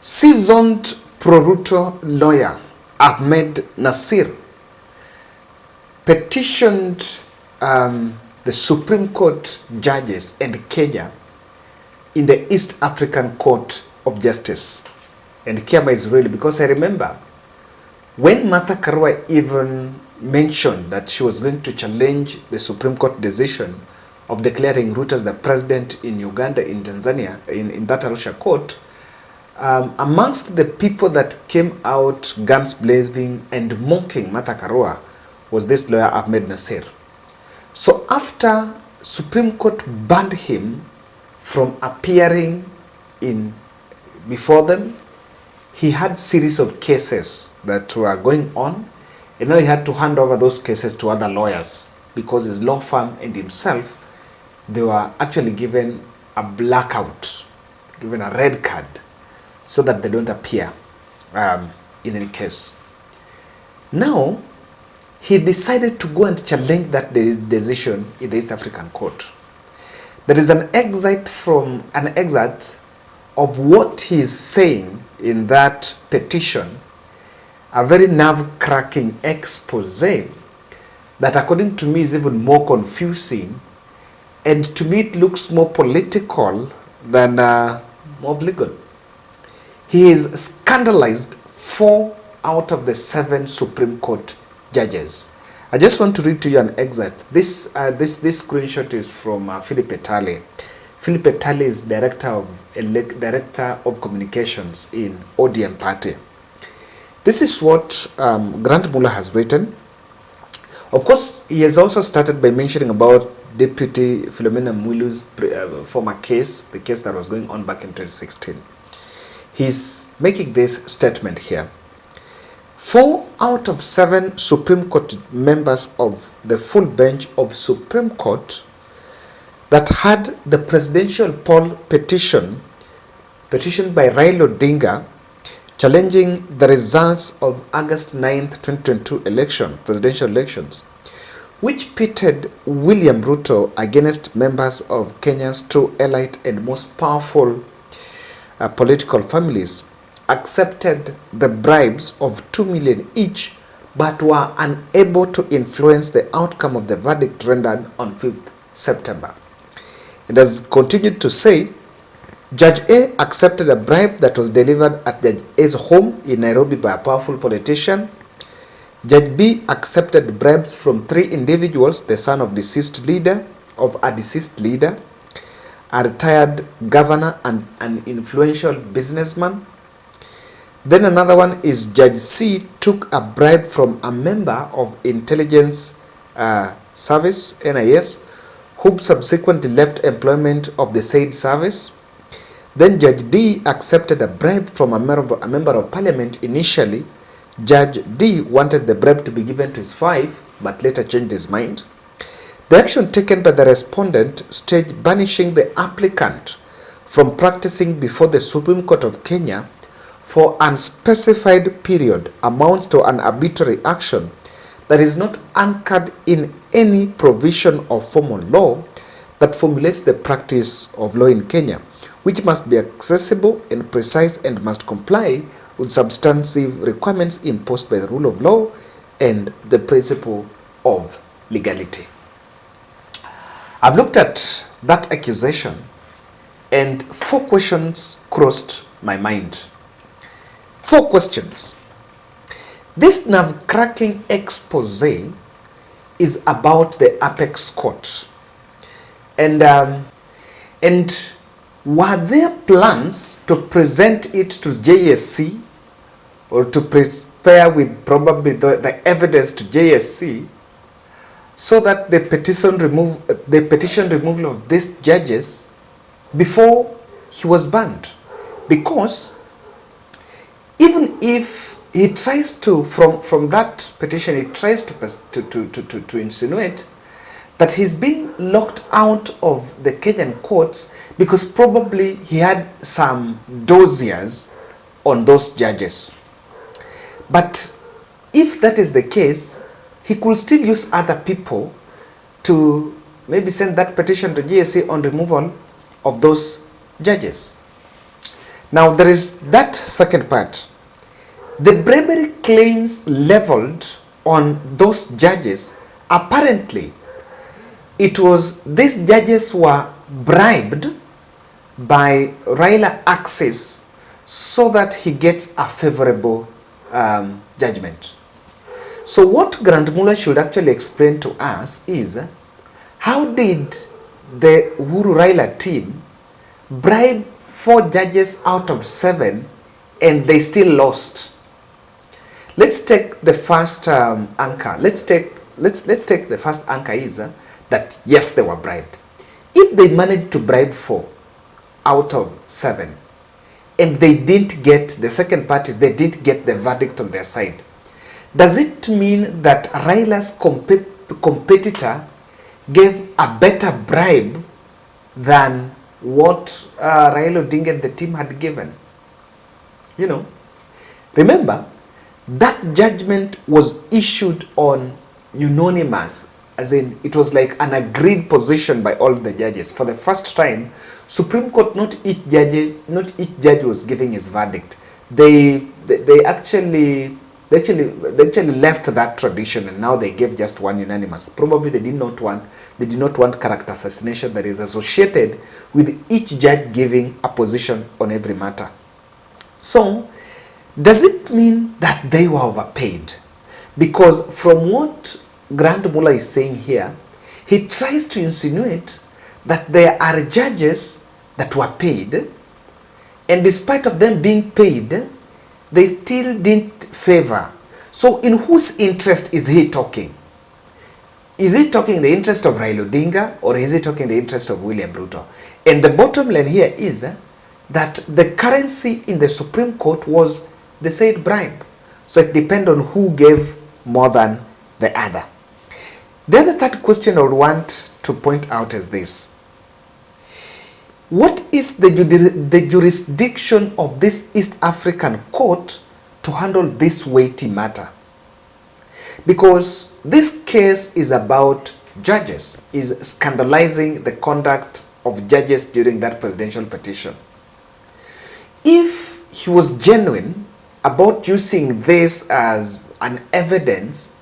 Seasoned pro-Ruto lawyer Ahmednasir petitioned the Supreme Court judges and Kenya in the East African Court of Justice. And Kenya is really, because I remember when Martha Karua even mentioned that she was going to challenge the Supreme Court decision of declaring Ruto as the president in Uganda, in Tanzania, in that Arusha court, amongst the people that came out guns blazing and mocking Martha Karua was this lawyer Ahmednasir. So after Supreme Court banned him from appearing before them, he had series of cases that were going on, and now he had to hand over those cases to other lawyers because his law firm and himself, they were actually given a blackout, given a red card, so that they don't appear in any case. Now, he decided to go and challenge that decision in the East African Court. There is an excerpt of what he is saying in that petition, a very nerve-cracking expose that, according to me, is even more confusing, and to me it looks more political than more legal. He is scandalized 4 out of the 7 Supreme Court judges. I just want to read to you an excerpt. This screenshot is from Philip Tale. Philip Tale is director of communications in ODM party. This is what Grant Muller has written. Of course, he has also started by mentioning about Deputy Philomena Mwilu's former case, the case that was going on back in 2016. He's making this statement here. 4 out of 7 Supreme Court members of the full bench of Supreme Court that had the presidential poll petitioned by Raila Odinga challenging the results of August 9th, 2022 presidential elections, which pitted William Ruto against members of Kenya's 2 elite and most powerful political families, accepted the bribes of 2 million each, but were unable to influence the outcome of the verdict rendered on 5th September. It has continued to say, Judge A accepted a bribe that was delivered at Judge A's home in Nairobi by a powerful politician. Judge B accepted bribes from 3 individuals, the son of a deceased leader, a retired governor and an influential businessman. Then another one is Judge C took a bribe from a member of intelligence service, NIS, who subsequently left employment of the said service. Then Judge D accepted a bribe from a member of parliament. Initially, Judge D wanted the bribe to be given to his wife, but later changed his mind. The action taken by the respondent staged banishing the applicant from practicing before the Supreme Court of Kenya for an unspecified period amounts to an arbitrary action that is not anchored in any provision of formal law that formulates the practice of law in Kenya, which must be accessible and precise and must comply with substantive requirements imposed by the rule of law and the principle of legality. I've looked at that accusation and 4 questions crossed my mind. 4 questions. This nerve-cracking expose is about the Apex Court. And were there plans to present it to JSC or to prepare with probably the evidence to JSC so that the petition removal of these judges before he was banned? Because even if he tries to, from that petition, he tries to insinuate that he's been locked out of the Kenyan courts because probably he had some dossiers on those judges. But if that is the case, he could still use other people to maybe send that petition to GSA on removal of those judges. Now there is that second part. The bribery claims leveled on those judges, apparently it was these judges were bribed by Raila access so that he gets a favorable judgment. So what Grand Mula should actually explain to us is, how did the Uhuru Raila team bribe 4 judges out of 7 and they still lost? Let's take the first anchor. Let's take the first anchor is that yes, they were bribed. If they managed to bribe 4 out of 7 and they didn't get, the second part is they didn't get the verdict on their side, does it mean that Raila's competitor gave a better bribe than what Raila Odinga and the team had given? You know, remember, that judgment was issued on unanimous, as in it was like an agreed position by all the judges. For the first time, Supreme Court, not each judge was giving his verdict. They actually left that tradition, and now they gave just one unanimous. Probably they did not want character assassination that is associated with each judge giving a position on every matter. So does it mean that they were overpaid? Because from what Grand Mula is saying here, he tries to insinuate that there are judges that were paid, and despite of them being paid, they still didn't favor. So in whose interest is he talking? Is he talking in the interest of Raila Odinga, or is he talking in the interest of William Ruto? And the bottom line here is that the currency in the Supreme Court was the said bribe. So it depends on who gave more than the other. The other third question I would want to point out is this. What is the jurisdiction of this East African court to handle this weighty matter? Because this case is about judges, is scandalizing the conduct of judges during that presidential petition. If he was genuine about using this as an evidence,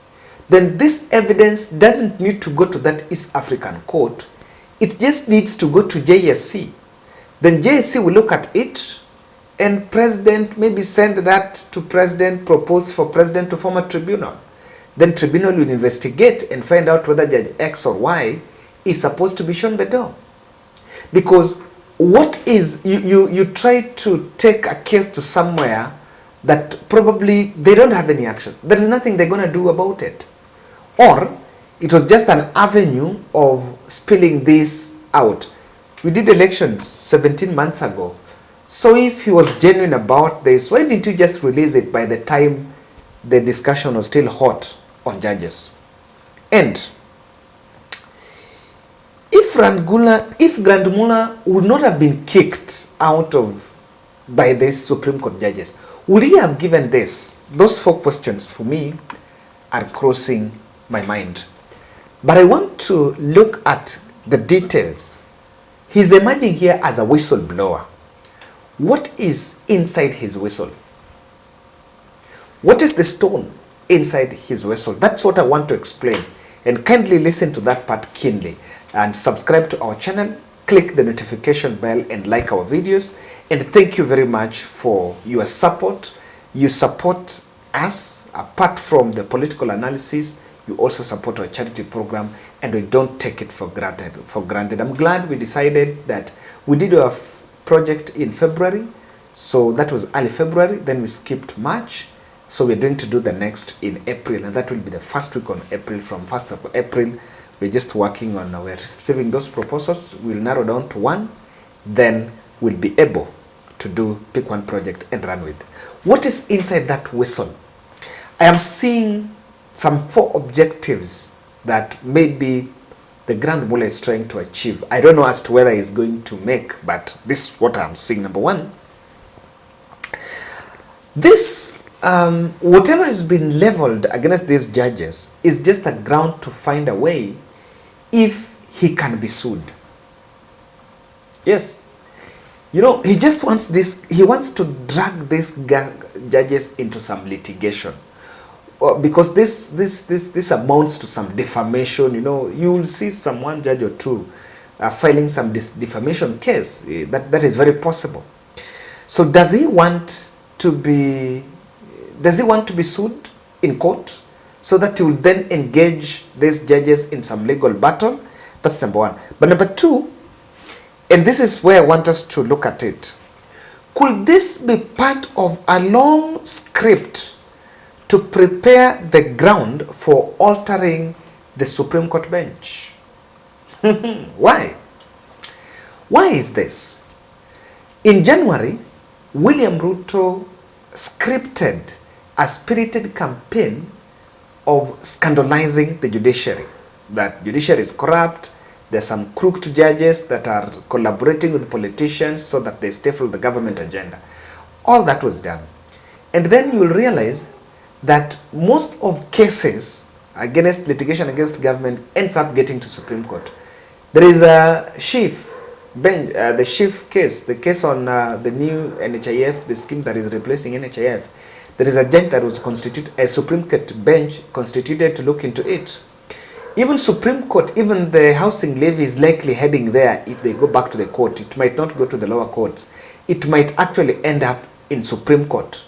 then this evidence doesn't need to go to that East African court. It just needs to go to JSC. Then JSC will look at it, and president maybe send that to president, propose for president to form a tribunal. Then tribunal will investigate and find out whether Judge X or Y is supposed to be shown the door. Because what is, you try to take a case to somewhere that probably they don't have any action. There is nothing they're going to do about it. Or it was just an avenue of spilling this out. We did elections 17 months ago. So if he was genuine about this, why didn't you just release it by the time the discussion was still hot on judges? And if Grand Mula would not have been kicked out of by these Supreme Court judges, would he have given this? Those 4 questions for me are crossing my mind. But I want to look at the details. He's emerging here as a whistleblower. What is inside his whistle? What is the stone inside his whistle? That's what I want to explain. And kindly listen to that part keenly. And subscribe to our channel, click the notification bell, and like our videos. And thank you very much for your support. You support us. Apart from the political analysis, you also support our charity program, and we don't take it for granted. I'm glad we decided that we did our project in February. So that was early February. Then we skipped March. So we're going to do the next in April, and that will be the first week on April. From 1st of April, we're just working on, we're receiving those proposals. We'll narrow down to one. Then we'll be able to pick one project and run with. What is inside that whistle? I am seeing some 4 objectives that maybe the Grand Mula is trying to achieve. I don't know as to whether he's going to make, but this is what I'm seeing. Number 1, this whatever has been leveled against these judges is just a ground to find a way if he can be sued. Yes, You know, he just wants this, he wants to drag these judges into some litigation. Because this amounts to some defamation. You know, you will see one judge or two filing some defamation case. That is very possible. So does he want to be sued in court so that he will then engage these judges in some legal battle? That's number one. But number two, and this is where I want us to look at it, could this be part of a long script to prepare the ground for altering the Supreme Court bench? Why? Why is this? In January, William Ruto scripted a spirited campaign of scandalizing the judiciary. That judiciary is corrupt. There's some crooked judges that are collaborating with politicians so that they stifle the government agenda. All that was done. And then you will realize that most of cases against litigation against government ends up getting to Supreme Court. There is a Chief bench, the Chief case, the case on the new NHIF, the scheme that is replacing NHIF. There is a judge that was constituted, a Supreme Court bench constituted to look into it. Even Supreme Court, even the housing levy is likely heading there if they go back to the court. It might not go to the lower courts. It might actually end up in Supreme Court.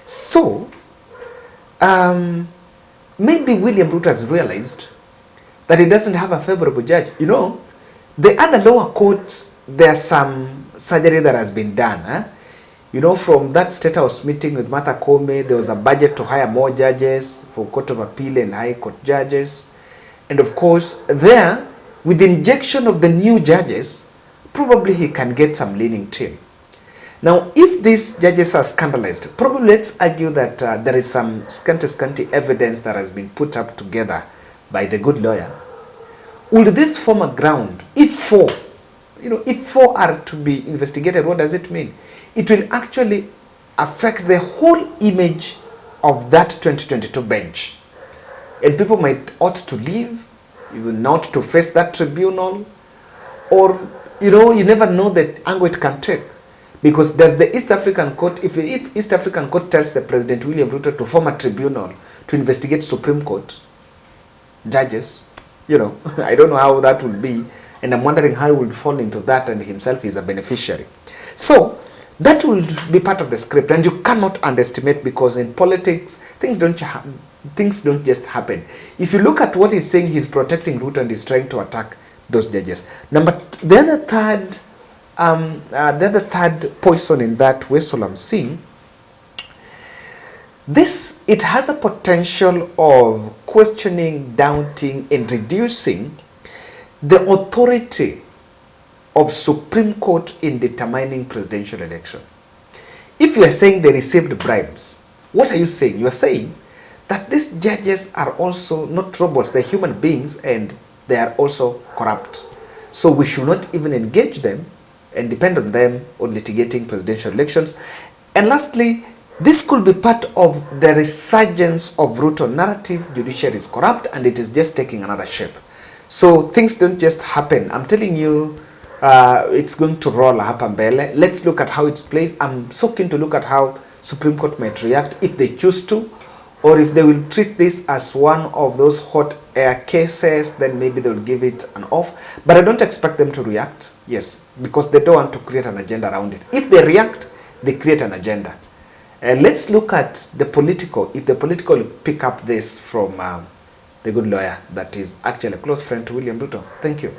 So, maybe William Ruto has realized that he doesn't have a favorable judge. You know, the other lower courts, there's some surgery that has been done. Huh? You know, from that State House meeting with Martha Koome, there was a budget to hire more judges for Court of Appeal and High Court judges. And of course, there, with the injection of the new judges, probably he can get some leaning team. Now, if these judges are scandalized, probably let's argue that there is some scanty evidence that has been put up together by the good lawyer. Would this form a ground, if four are to be investigated, what does it mean? It will actually affect the whole image of that 2022 bench. And people might ought to leave, even not to face that tribunal, or, you know, you never know the angle it can take. Because does the East African Court, if East African Court tells the President William Ruto to form a tribunal to investigate Supreme Court judges, you know, I don't know how that will be, and I'm wondering how he will fall into that and himself is a beneficiary. So, that will be part of the script, and you cannot underestimate, because in politics, things don't just happen. If you look at what he's saying, he's protecting Ruto and he's trying to attack those judges. The other third poison in that whistle I'm seeing, it has a potential of questioning, doubting, and reducing the authority of Supreme Court in determining presidential election. If you are saying they received bribes, what are you saying? You are saying that these judges are also not robots, they're human beings, and they are also corrupt. So we should not even engage them and depend on them on litigating presidential elections. And lastly, this could be part of the resurgence of Ruto narrative, judiciary is corrupt, and it is just taking another shape. So things don't just happen. I'm telling you, it's going to roll hapa mbele. Let's look at how it plays. I'm so keen to look at how Supreme Court might react if they choose to, or if they will treat this as one of those hot air cases, then maybe they will give it an off. But I don't expect them to react, yes, because they don't want to create an agenda around it. If they react, they create an agenda. Let's look at the political, if the political pick up this from the good lawyer that is actually a close friend to William Ruto. Thank you.